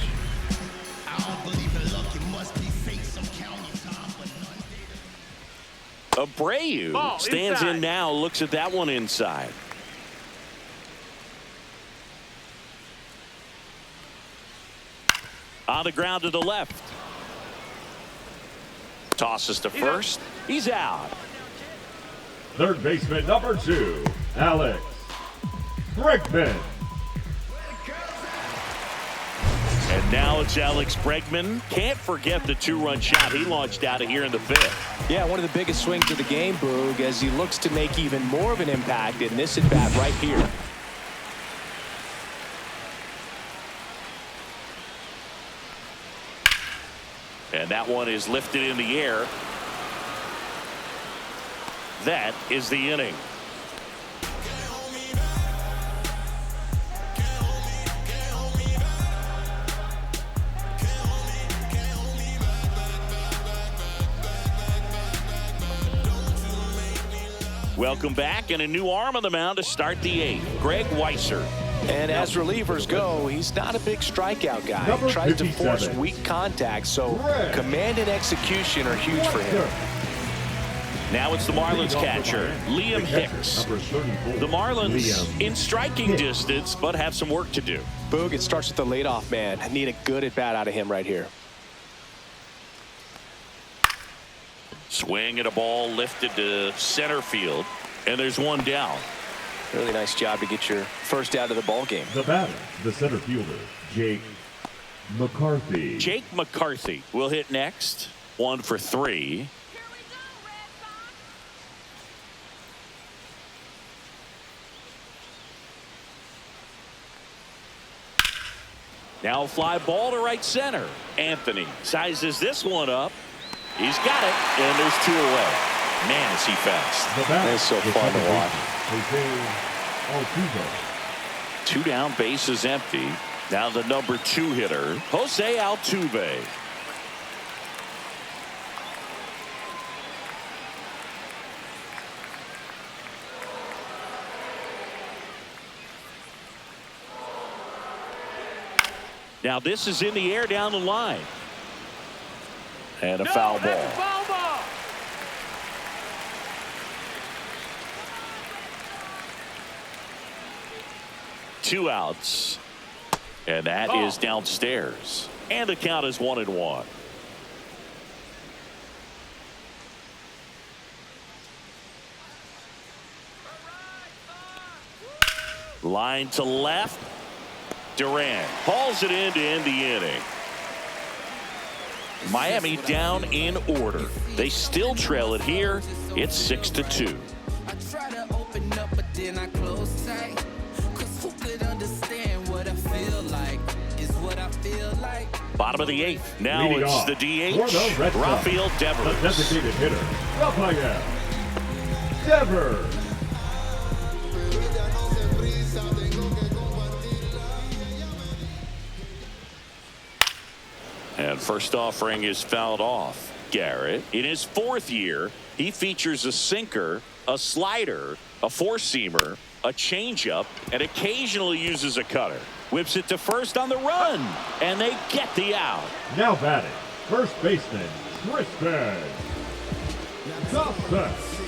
Abreu stands in now, looks at that one inside. On the ground to the left. Tosses to first. He's out. Third baseman number 2, Alex Bregman. And now it's Alex Bregman. Can't forget the 2-run shot he launched out of here in the 5th. Yeah, one of the biggest swings of the game, Boog, as he looks to make even more of an impact in this at-bat right here. And that one is lifted in the air. That is the inning. Welcome back, and a new arm on the mound to start the 8th. Greg Weisser. And as relievers go, he's not a big strikeout guy. He tries to force weak contact, so command and execution are huge for him. Now it's the Marlins catcher, Liam Hicks. The Marlins in striking distance, but have some work to do. Boog, it starts with the leadoff man. I need a good at-bat out of him right here. Swing at a ball lifted to center field, and there's one down. Really nice job to get your first out of the ball game. The batter, the center fielder, Jake McCarthy. Jake McCarthy will hit next. 1 for 3. Now a fly ball to right center. Anthony sizes this one up. He's got it, and there's 2 away. Man, is he fast. That's so fun to watch. 2 down, bases empty. Now the number 2 hitter, Jose Altuve. Now this is in the air down the line. And a foul ball. Foul ball. Two outs. And that is downstairs. And the count is 1-1. Line to left. Durant hauls it in to end the inning. Miami down in order. They still trail it here. It's 6-2. I try to open up, but then I close tight. 'Cause who could understand what I feel like? Is what I feel like. Bottom of the 8th. Now Leading it's off the for DH, the Red Sox, Rafael the Devers. designated hitter, Rafael Devers. And first offering is fouled off. Garrett, in his 4th year, he features a sinker, a slider, a 4-seamer, a changeup, and occasionally uses a cutter. Whips it to first on the run, and they get the out. Now batting, first baseman Tristan Casas.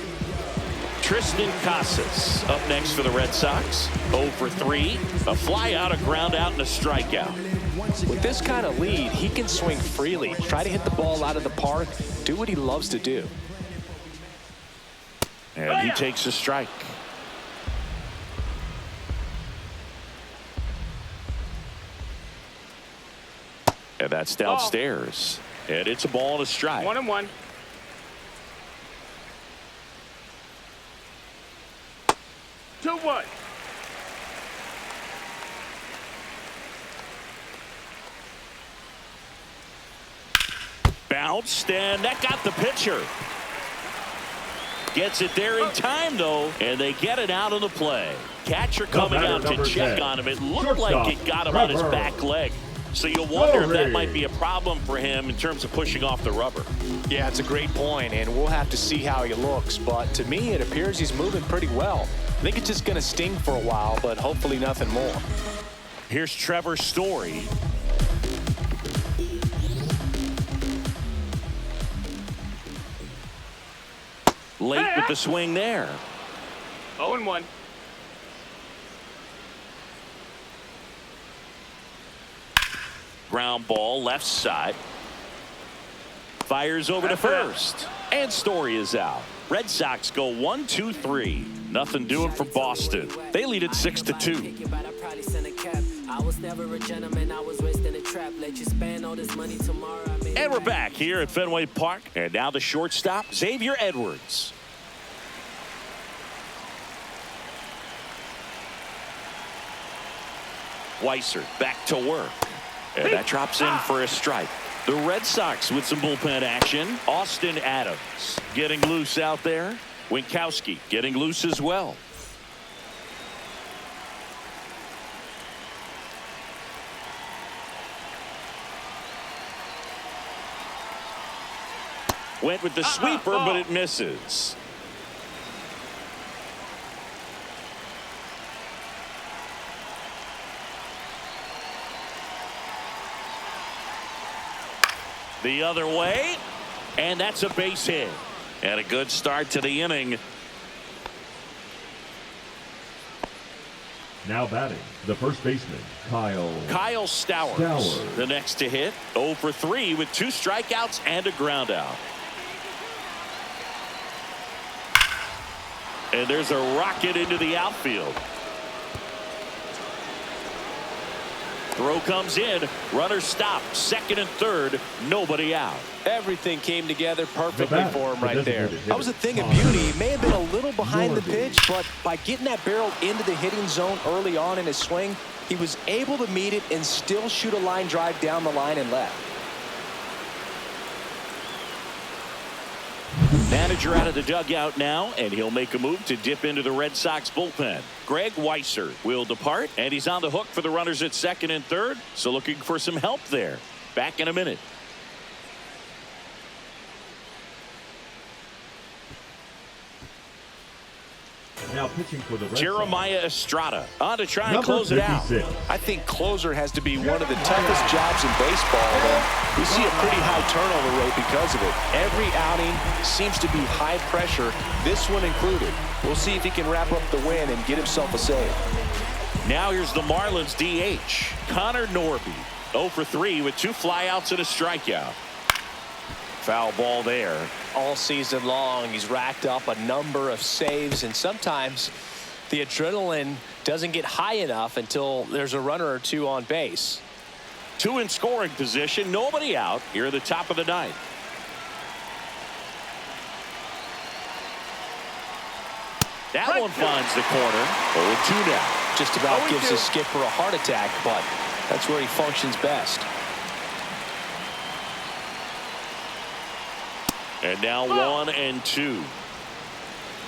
Tristan Casas up next for the Red Sox. 0 for 3, a fly out, a ground out, and a strikeout. With this kind of lead, he can swing freely, try to hit the ball out of the park, do what he loves to do. And he takes a strike. And that's downstairs. And it's a ball and a strike. 1-1. Two one. Bounced, and that got the pitcher. Gets it there in time, though, and they get it out of the play. Catcher coming out to check on him. It looked like it got him on his back leg. So you wonder if that might be a problem for him in terms of pushing off the rubber. Yeah, it's a great point, and we'll have to see how he looks. But to me, it appears he's moving pretty well. I think it's just going to sting for a while, but hopefully nothing more. Here's Trevor Story. Late with the swing there. 0-1. Ground ball left side. Fires over to first. And Story is out. Red Sox go 1-2-3. Nothing doing for Boston. They lead it 6-2. And we're back here at Fenway Park. And now the shortstop, Xavier Edwards. Weiser back to work. And that drops in for a strike. The Red Sox with some bullpen action. Austin Adams getting loose out there. Winkowski getting loose as well. Went with the sweeper, but it misses. The other way, and that's a base hit. And a good start to the inning. Now batting, the first baseman, Kyle Stowers. The next to hit, 0 for 3 with 2 strikeouts and a ground out. And there's a rocket into the outfield. Throw comes in. Runner stop. Second and third. Nobody out. Everything came together perfectly for him right there. That was a thing of beauty. He may have been a little behind the pitch, but by getting that barrel into the hitting zone early on in his swing, he was able to meet it and still shoot a line drive down the line and left. Manager out of the dugout now, and he'll make a move to dip into the Red Sox bullpen. Greg Weiser will depart, and he's on the hook for the runners at second and third, so looking for some help there. Back in a minute. Now pitching for the Red Jeremiah Sox. Estrada on to try and Number close it out. 56. I think closer has to be one of the toughest jobs in baseball, and we see a pretty high turnover rate because of it. Every outing seems to be high pressure, this one included. We'll see if he can wrap up the win and get himself a save. Now here's the Marlins DH, Connor Norby. 0 for 3 with 2 flyouts and a strikeout. Foul ball there. All season long, he's racked up a number of saves, and sometimes the adrenaline doesn't get high enough until there's a runner or two on base. 2 in scoring position, nobody out here at the top of the ninth. That one finds the corner. 0-2 now. Just about gives the skipper a heart attack, but that's where he functions best. And now 1-2.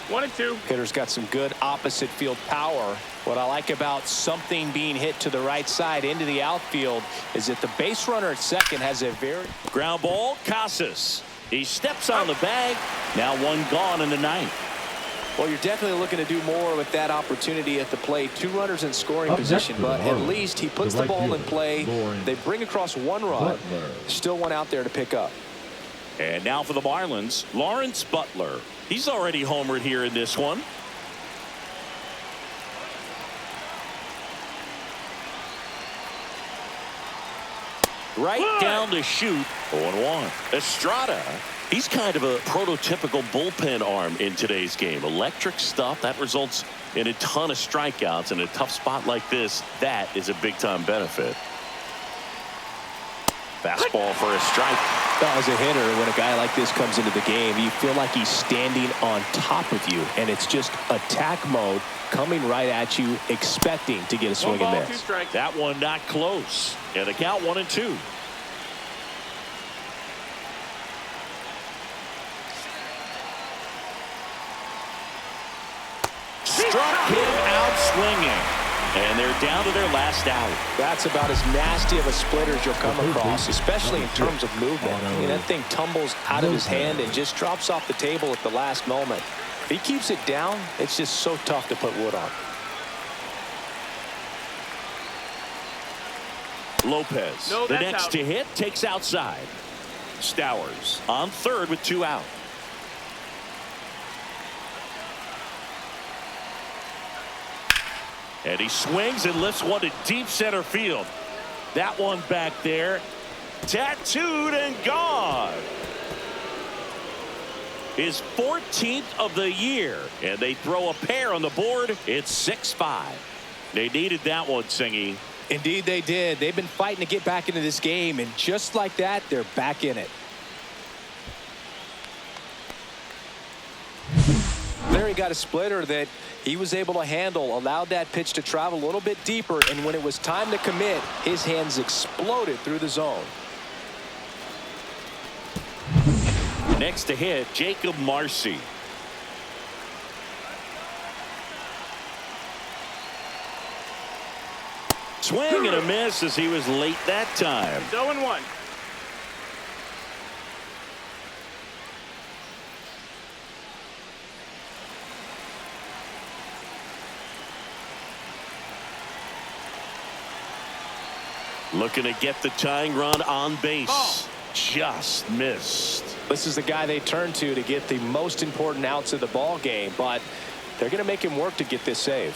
1-2. Hitter's got some good opposite field power. What I like about something being hit to the right side into the outfield is that the base runner at second has a very ground ball. Casas. He steps on the bag. Now 1 gone in the ninth. Well, you're definitely looking to do more with that opportunity at the plate. 2 runners in scoring position, but at least he puts the ball in play. They bring across 1 run. Still 1 out there to pick up. And now for the Marlins, Lawrence Butler. He's already homered here in this one. Right down to shoot. 0-1. Estrada. He's kind of a prototypical bullpen arm in today's game. Electric stuff that results in a ton of strikeouts in a tough spot like this. That is a big-time benefit. Fastball for a strike. As a hitter, when a guy like this comes into the game, you feel like he's standing on top of you, and it's just attack mode coming right at you, expecting to get a swing and miss. That one not close. And the count 1-2. struck him out swinging. And they're down to their last out. That's about as nasty of a splitter as you'll come across, especially in terms of movement. I mean, that thing tumbles out of his hand and just drops off the table at the last moment. If he keeps it down, it's just so tough to put wood on. Lopez, No, the that's next out. to hit, takes outside. Stowers on third with 2 out. And he swings and lifts one to deep center field. That one back there, tattooed and gone. His 14th of the year, and they throw a pair on the board. It's 6-5. They needed that one, Singy. Indeed they did. They've been fighting to get back into this game, and just like that, they're back in it. There he got a splitter that he was able to handle, allowed that pitch to travel a little bit deeper, and when it was time to commit, his hands exploded through the zone. Next to hit, Jacob Marcy. Swing and a miss as he was late that time. 0-1. Looking to get the tying run on base. Just missed. This is the guy they turn to get the most important outs of the ball game, but they're going to make him work to get this save.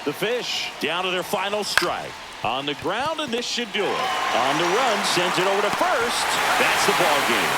The Fish down to their final strike. On the ground, and this should do it. On the run, sends it over to first. That's the ball game.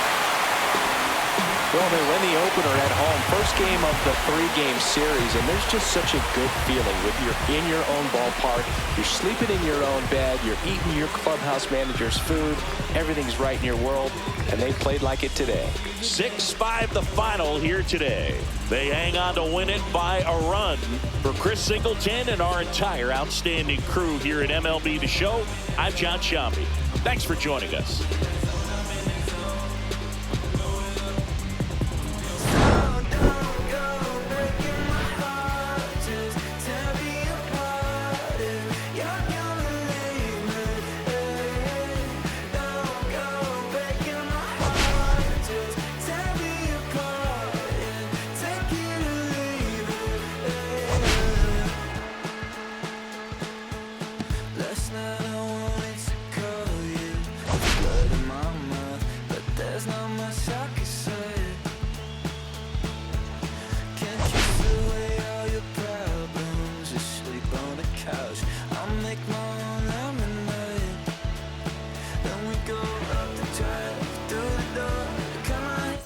Well, they win the opener at home. First game of the 3-game series, and there's just such a good feeling with you're in your own ballpark. You're sleeping in your own bed. You're eating your clubhouse manager's food. Everything's right in your world, and they played like it today. 6-5 the final here today. They hang on to win it by a run. For Chris Singleton and our entire outstanding crew here at MLB The Show, I'm John Sciambi. Thanks for joining us.